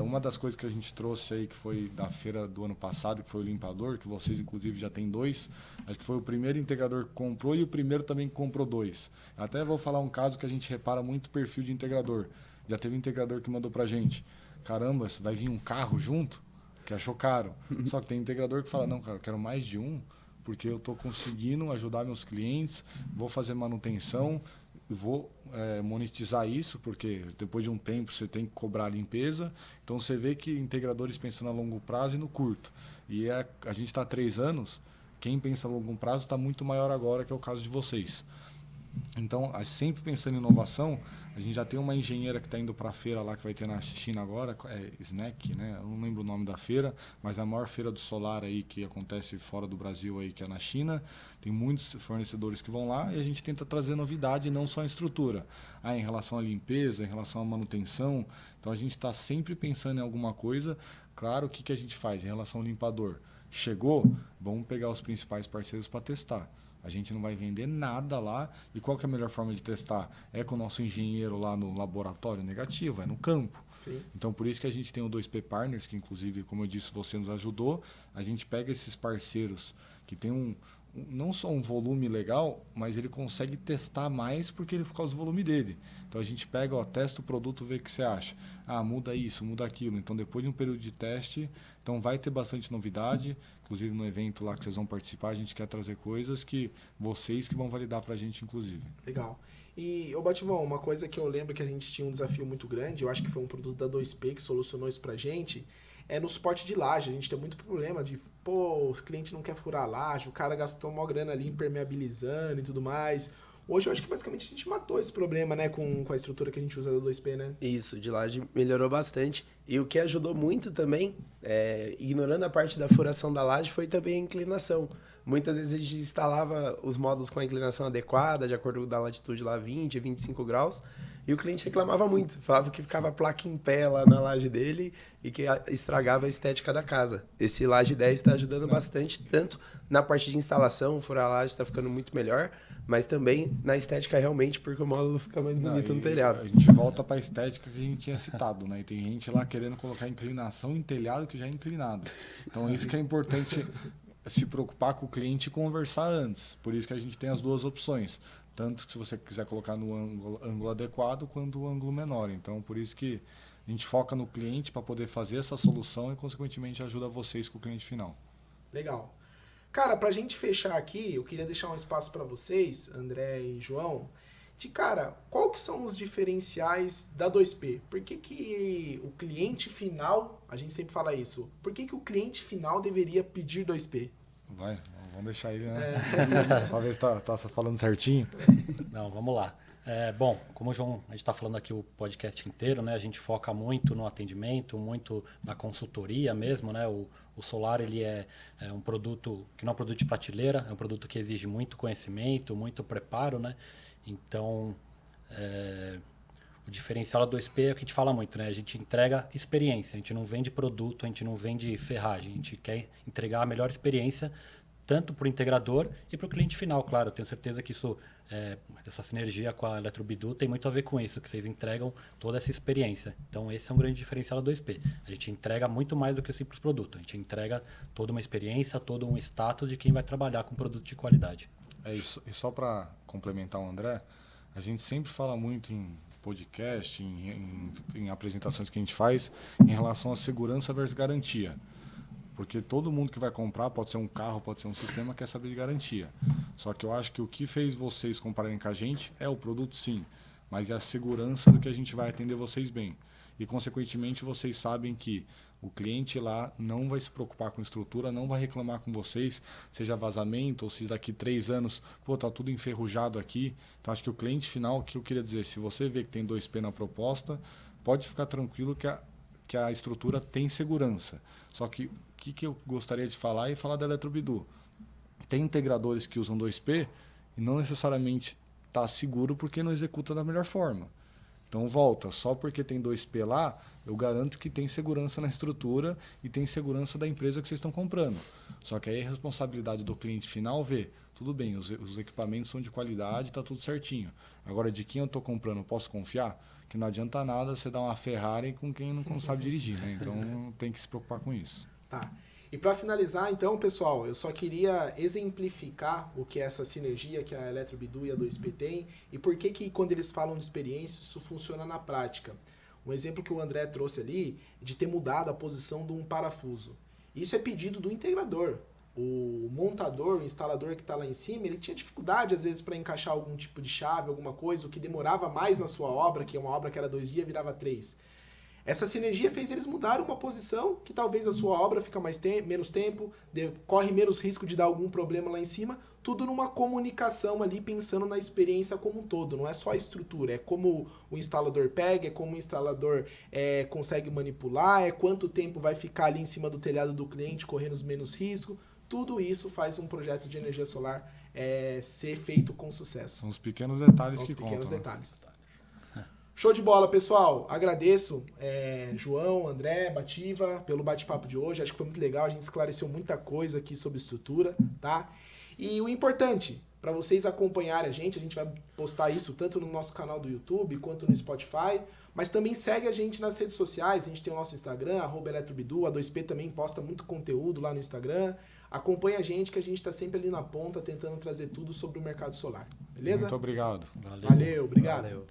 Uma das coisas que a gente trouxe aí, que foi da feira do ano passado, que foi o limpador, que vocês inclusive já tem 2. Acho que foi o primeiro integrador que comprou e o primeiro também que comprou 2. Até vou falar um caso que a gente repara muito o perfil de integrador. Já teve integrador que mandou pra gente: caramba, vai vir um carro junto? Que achou caro. Só que tem integrador que fala: não, cara, eu quero mais de um, porque eu estou conseguindo ajudar meus clientes, vou fazer manutenção, vou monetizar isso, porque depois de um tempo você tem que cobrar a limpeza. Então você vê que integradores pensando a longo prazo e no curto. E a gente está há 3 anos, quem pensa a longo prazo está muito maior agora, que é o caso de vocês. Então, sempre pensando em inovação, a gente já tem uma engenheira que está indo para a feira lá, que vai ter na China agora, SNEC, né? Eu não lembro o nome da feira, mas é a maior feira do solar aí que acontece fora do Brasil aí, que é na China. Tem muitos fornecedores que vão lá e a gente tenta trazer novidade, não só em estrutura. Em relação à limpeza, em relação à manutenção. Então, a gente está sempre pensando em alguma coisa. Claro, o que a gente faz em relação ao limpador? Chegou, vamos pegar os principais parceiros para testar. A gente não vai vender nada lá. E qual que é a melhor forma de testar? É com o nosso engenheiro lá no laboratório? Negativo, é no campo. Sim. Então, por isso que a gente tem o 2P Partners, que inclusive, como eu disse, você nos ajudou. A gente pega esses parceiros que tem não só um volume legal, mas ele consegue testar mais por causa do volume dele. Então, a gente pega, testa o produto, vê o que você acha. Muda isso, muda aquilo. Então, depois de um período de teste, então vai ter bastante novidade. Inclusive, no evento lá que vocês vão participar, a gente quer trazer coisas que vocês que vão validar para a gente, inclusive. Legal. E, Bativão, uma coisa que eu lembro que a gente tinha um desafio muito grande, eu acho que foi um produto da 2P que solucionou isso pra gente, no suporte de laje. A gente tem muito problema de, o cliente não quer furar a laje, o cara gastou uma grana ali impermeabilizando e tudo mais. Hoje eu acho que basicamente a gente matou esse problema, né, com a estrutura que a gente usa da 2P, né? Isso, de laje melhorou bastante. E o que ajudou muito também, ignorando a parte da furação da laje, foi também a inclinação. Muitas vezes a gente instalava os módulos com a inclinação adequada, de acordo com a latitude lá 20, 25 graus, e o cliente reclamava muito. Falava que ficava a placa em pé lá na laje dele e que estragava a estética da casa. Esse Laje 10 está ajudando bastante, tanto na parte de instalação, o furar a laje está ficando muito melhor, mas também na estética realmente, porque o módulo fica mais bonito no telhado. A gente volta para a estética que a gente tinha citado, né? E tem gente lá querendo colocar inclinação em telhado que já é inclinado. Então, isso que é importante, se preocupar com o cliente e conversar antes. Por isso que a gente tem as 2 opções. Tanto que se você quiser colocar no ângulo adequado, quanto o ângulo menor. Então, por isso que a gente foca no cliente para poder fazer essa solução e, consequentemente, ajuda vocês com o cliente final. Legal. Cara, pra gente fechar aqui, eu queria deixar um espaço para vocês, André e João, de cara, qual que são os diferenciais da 2P? Por que o cliente final, a gente sempre fala isso, por que o cliente final deveria pedir 2P? Vamos deixar ele, né? Pra ver se tá falando certinho. Não, vamos lá. Bom, como o João, a gente está falando aqui o podcast inteiro, né? A gente foca muito no atendimento, muito na consultoria mesmo, né? O solar, ele é um produto que não é um produto de prateleira, é um produto que exige muito conhecimento, muito preparo, né? Então, o diferencial da 2P é o que a gente fala muito, né? A gente entrega experiência, a gente não vende produto, a gente não vende ferragem, a gente quer entregar a melhor experiência tanto para o integrador e para o cliente final, claro. Eu tenho certeza que essa sinergia com a Eletrobidu tem muito a ver com isso, que vocês entregam toda essa experiência. Então, esse é um grande diferencial da 2P. A gente entrega muito mais do que o simples produto. A gente entrega toda uma experiência, todo um status de quem vai trabalhar com produto de qualidade. Isso. E só para complementar o André, a gente sempre fala muito em podcast, em apresentações que a gente faz, em relação à segurança versus garantia. Porque todo mundo que vai comprar, pode ser um carro, pode ser um sistema, quer saber de garantia. Só que eu acho que o que fez vocês comprarem com a gente é o produto, sim, mas é a segurança do que a gente vai atender vocês bem. E, consequentemente, vocês sabem que o cliente lá não vai se preocupar com estrutura, não vai reclamar com vocês, seja vazamento ou se daqui 3 anos, tá tudo enferrujado aqui. Então, acho que o cliente final, o que eu queria dizer, se você vê que tem 2P na proposta, pode ficar tranquilo que a estrutura tem segurança. Só que o que eu gostaria de falar e falar da Eletrobidu. Tem integradores que usam 2P e não necessariamente está seguro porque não executa da melhor forma. Então volta, só porque tem 2P lá, eu garanto que tem segurança na estrutura e tem segurança da empresa que vocês estão comprando. Só que aí é responsabilidade do cliente final ver, tudo bem, os equipamentos são de qualidade, está tudo certinho. Agora, de quem eu estou comprando, posso confiar? Que não adianta nada você dar uma Ferrari com quem não sabe dirigir, né? Então tem que se preocupar com isso. Tá. E para finalizar, então, pessoal, eu só queria exemplificar o que é essa sinergia que a Eletrobidu e a 2P têm e por que quando eles falam de experiência, isso funciona na prática. Um exemplo que o André trouxe ali, de ter mudado a posição de um parafuso. Isso é pedido do integrador. O montador, o instalador que está lá em cima, ele tinha dificuldade, às vezes, para encaixar algum tipo de chave, alguma coisa, o que demorava mais na sua obra, que é uma obra que era 2 dias, virava 3. Essa sinergia fez eles mudarem uma posição que talvez a sua obra fica menos tempo, corre menos risco de dar algum problema lá em cima, tudo numa comunicação ali, pensando na experiência como um todo. Não é só a estrutura, é como o instalador pega, é como o instalador consegue manipular, é quanto tempo vai ficar ali em cima do telhado do cliente, correndo menos risco. Tudo isso faz um projeto de energia solar ser feito com sucesso. São os pequenos detalhes que contam. São os pequenos detalhes. Show de bola, pessoal. Agradeço João, André, Bativa, pelo bate-papo de hoje. Acho que foi muito legal. A gente esclareceu muita coisa aqui sobre estrutura, tá? E o importante, para vocês acompanharem a gente vai postar isso tanto no nosso canal do YouTube quanto no Spotify, mas também segue a gente nas redes sociais. A gente tem o nosso Instagram, @Eletrobidu. A 2P também posta muito conteúdo lá no Instagram. Acompanha a gente que a gente está sempre ali na ponta tentando trazer tudo sobre o mercado solar. Beleza? Muito obrigado. Valeu, obrigado. Valeu.